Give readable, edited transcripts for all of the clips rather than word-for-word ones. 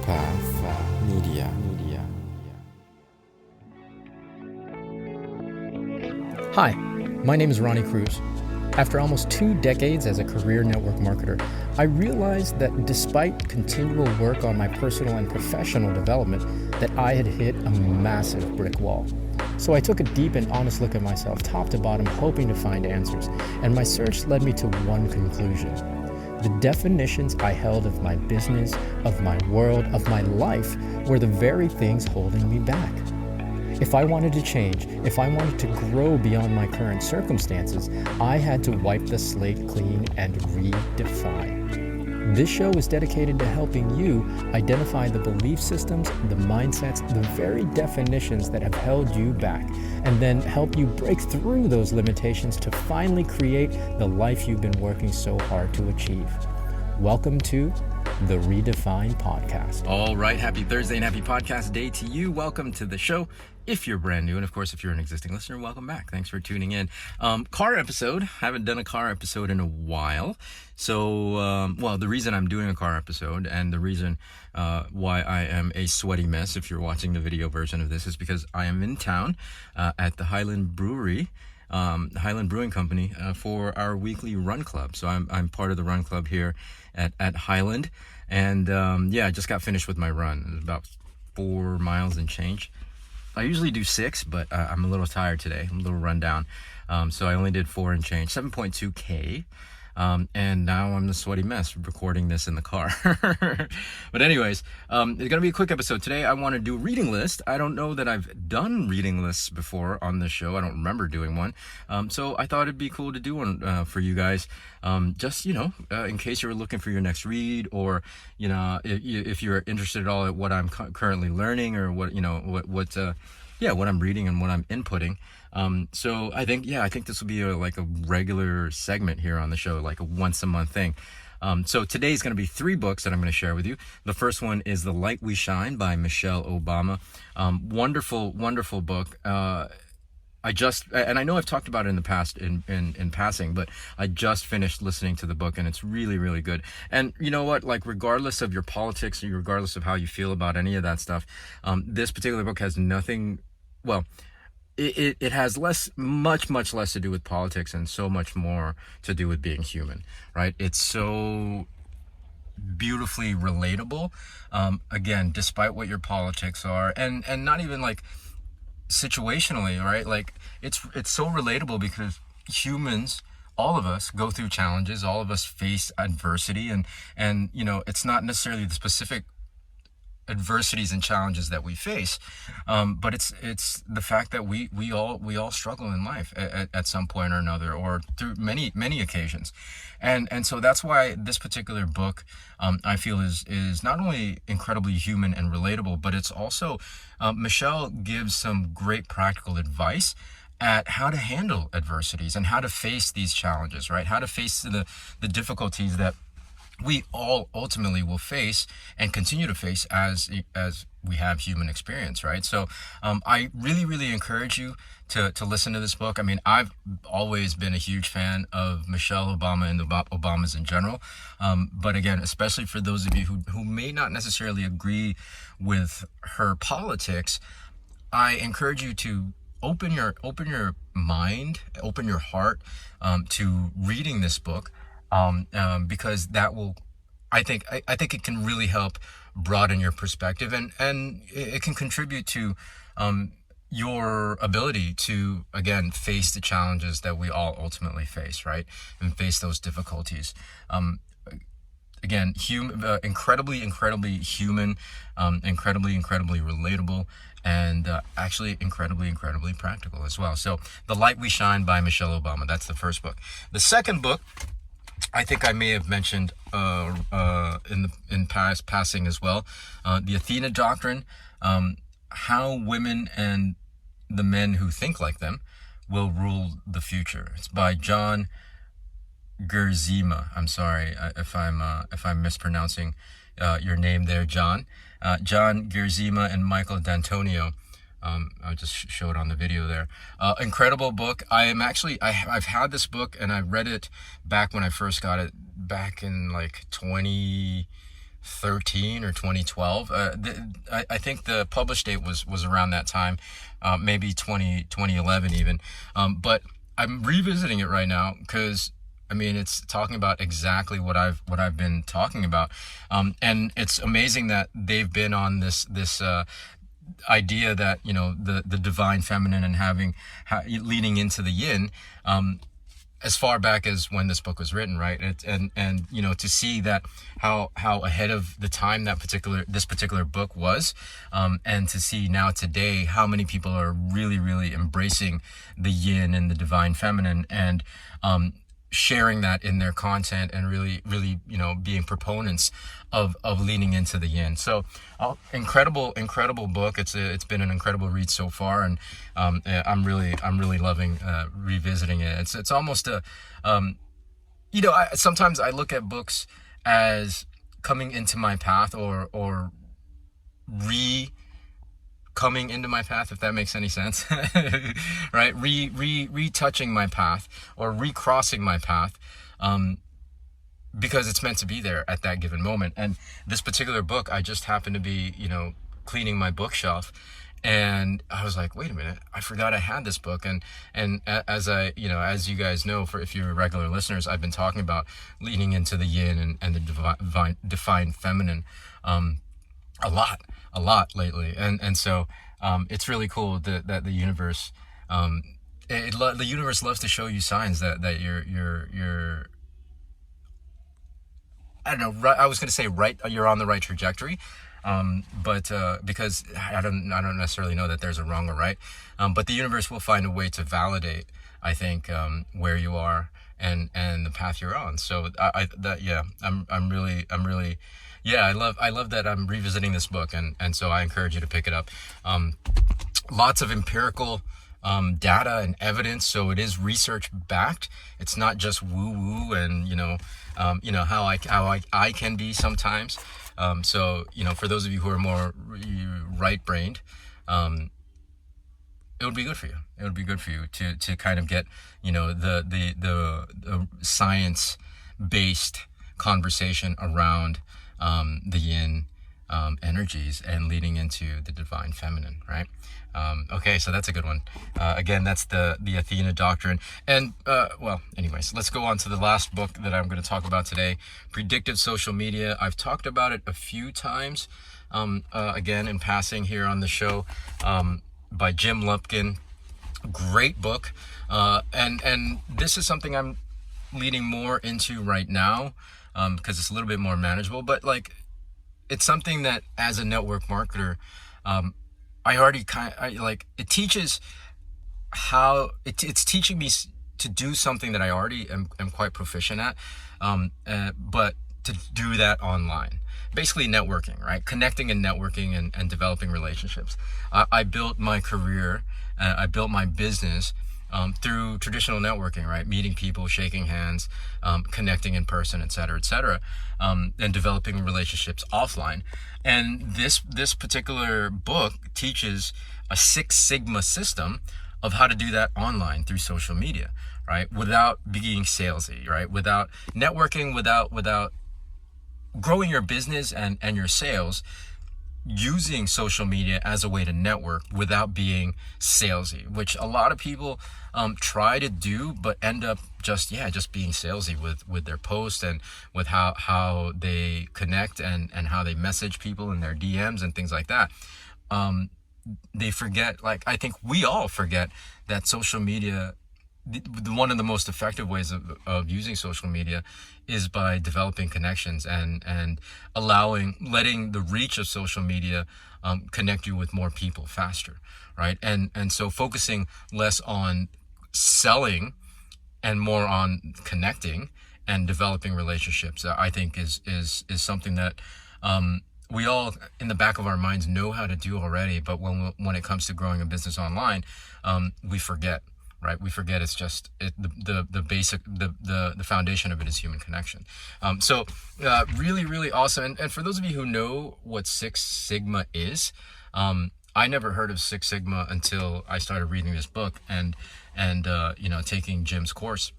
Path Media. Hi, my name is Ronnie Cruz. After almost 2 decades as a career network marketer, I realized that despite continual work on my personal and professional development, that I had hit a massive brick wall. So I took a deep and honest look at myself, top to bottom, hoping to find answers, and my search led me to one conclusion. The definitions I held of my business, of my world, of my life were the very things holding me back. If I wanted to change, if I wanted to grow beyond my current circumstances, I had to wipe the slate clean and redefine. This show is dedicated to helping you identify the belief systems, the mindsets, the very definitions that have held you back, and then help you break through those limitations to finally create the life you've been working so hard to achieve. Welcome to the Redefine Podcast. All right, happy Thursday and happy podcast day to you. Welcome to the show. If you're brand new, and of course, if you're an existing listener, welcome back. Thanks for tuning in. Car episode. Haven't done a car episode in a while. So, the reason I'm doing a car episode and the reason why I am a sweaty mess, if you're watching the video version of this, is because I am in town at the Highland Brewery, Highland Brewing Company, for our weekly run club. So I'm part of the run club here at Highland. And I just got finished with my run. It was about 4 miles and change. I usually do 6, but I'm a little tired today. I'm a little run down. So I only did 4 and change, 7.2K. And now I'm the sweaty mess recording this in the car. But anyways, it's going to be a quick episode. Today I want to do a reading list. I don't know that I've done reading lists before on this show. I don't remember doing one. So I thought it'd be cool to do one for you guys. Just, in case you were looking for your next read, or, if you're interested at all at what I'm currently learning, or what I'm reading and what I'm inputting. So I think this will be a regular segment here on the show, like a once a month thing. So today's going to be 3 books that I'm going to share with you. The first one is The Light We Shine by Michelle Obama. Wonderful, wonderful book. And I know I've talked about it in the past in passing, but I just finished listening to the book and it's really, really good. And you know what, regardless of your politics, or regardless of how you feel about any of that stuff, this particular book has nothing, it has much less to do with politics and so much more to do with being human, right? It's so beautifully relatable. Again, despite what your politics are, and not even situationally, right? It's so relatable because humans, all of us, go through challenges. All of us face adversity, and it's not necessarily the specific adversities and challenges that we face, but it's the fact that we all struggle in life at some point or another, or through many occasions, and so that's why this particular book, I feel is not only incredibly human and relatable, but it's also Michelle gives some great practical advice at how to handle adversities and how to face these challenges, right? How to face the difficulties that we all ultimately will face and continue to face as we have human experience, right? So I really encourage you to listen to this book. I mean, I've always been a huge fan of Michelle Obama and the Obamas in general. But again, especially for those of you who may not necessarily agree with her politics, I encourage you to open your mind, open your heart to reading this book. Because that will, I think it can really help broaden your perspective, and it can contribute to your ability to, again, face the challenges that we all ultimately face, right? And face those difficulties. Again, incredibly human, incredibly relatable, and actually incredibly practical as well. So The Light We Shine by Michelle Obama. That's the first book. The second book, I think I may have mentioned in passing as well, the Athena Doctrine, How Women and the Men Who Think Like Them Will Rule the Future. It's by John Gerzema. I'm sorry if I'm mispronouncing your name there, John. John Gerzema and Michael D'Antonio. I just showed on the video there. Incredible book. I've had this book and I read it back when I first got it, back in 2015, 2013 or 2012. I think the published date was around that time, maybe 2011 even. But I'm revisiting it right now because I mean it's talking about exactly what I've been talking about, and it's amazing that they've been on this idea that the divine feminine and leading into the yin. As far back as when this book was written, right? And to see that how ahead of the time this particular book was, and to see now today how many people are really, really embracing the yin and the divine feminine, and sharing that in their content, and really, really, being proponents of leaning into the yin. So incredible book. It's been an incredible read so far, and I'm really loving revisiting it. It's almost a sometimes I look at books as coming into my path, or coming into my path, if that makes any sense. Right? Retouching my path, or recrossing my path, because it's meant to be there at that given moment. And this particular book, I just happened to be, cleaning my bookshelf, and I was like, wait a minute, I forgot I had this book. And as as you guys know, if you're regular listeners, I've been talking about leaning into the yin and the divine feminine, a lot lately. And so, it's really cool that the universe, the universe loves to show you signs that you're I don't know, right, I was going to say you're on the right trajectory. But because I don't necessarily know that there's a wrong or right. But the universe will find a way to validate, I think, where you are and the path you're on. So I love that I'm revisiting this book, and so I encourage you to pick it up. Lots of empirical data and evidence, so it is research backed. It's not just woo woo and how I can be sometimes. So for those of you who are more right brained, it would be good for you. It would be good for you to kind of get the science based conversation around the yin energies and leading into the divine feminine, right? Okay, so that's a good one. Again, that's the Athena Doctrine. And anyways, let's go on to the last book that I'm going to talk about today, Predictive Social Media. I've talked about it a few times, again in passing here on the show, by Jim Lumpkin. Great book, and this is something I'm leaning more into right now, because it's a little bit more manageable. But it's something that as a network marketer, I already it teaches how it's teaching me to do something that I already am quite proficient at, but to do that online. Basically networking, right? Connecting and networking and developing relationships. I built my career, I built my business through traditional networking, right? Meeting people, shaking hands, connecting in person, et cetera, and developing relationships offline. And this particular book teaches a 6 Sigma system of how to do that online through social media, right? Without being salesy, right? Without networking, without growing your business and your sales, using social media as a way to network without being salesy, which a lot of people try to do, but end up just being salesy with their posts and with how they connect and how they message people in their DMs and things like that. They forget, I think we all forget that social media, one of the most effective ways of using social media is by developing connections and letting the reach of social media connect you with more people faster, right? And so focusing less on selling and more on connecting and developing relationships, I think is something that we all in the back of our minds know how to do already, but when it comes to growing a business online, we forget. Right, we forget it's just the basic, the foundation of it is human connection. So really, really awesome. And for those of you who know what 6 Sigma is, I never heard of 6 Sigma until I started reading this book and taking Jim's course,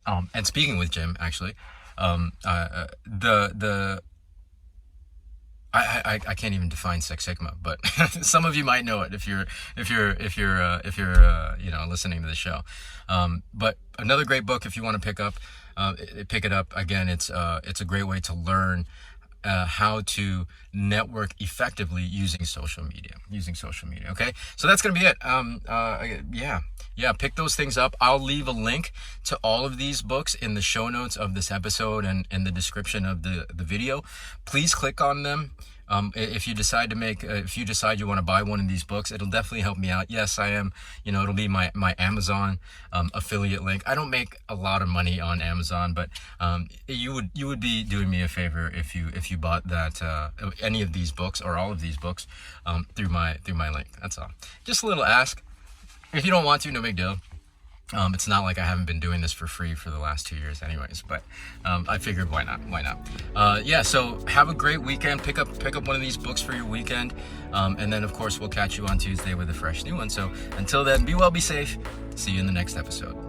and speaking with Jim actually. I can't even define Six Sigma, but some of you might know it if you're listening to the show. But another great book if you want to pick it up. Again, it's a great way to learn how to network effectively using social media. Okay, so that's gonna be it. Pick those things up. I'll leave a link to all of these books in the show notes of this episode and in the description of the video. Please click on them. If you decide you want to buy one of these books, it'll definitely help me out. Yes, I am, it'll be my Amazon affiliate link. I don't make a lot of money on Amazon, but you would be doing me a favor if you bought that any of these books or all of these books through my link. That's all. Just a little ask. If you don't want to, no big deal. It's not like I haven't been doing this for free for the last 2 years anyways, but I figured why not. So have a great weekend. Pick up one of these books for your weekend, and then of course we'll catch you on Tuesday with a fresh new one. So until then, be well, be safe. See you in the next episode.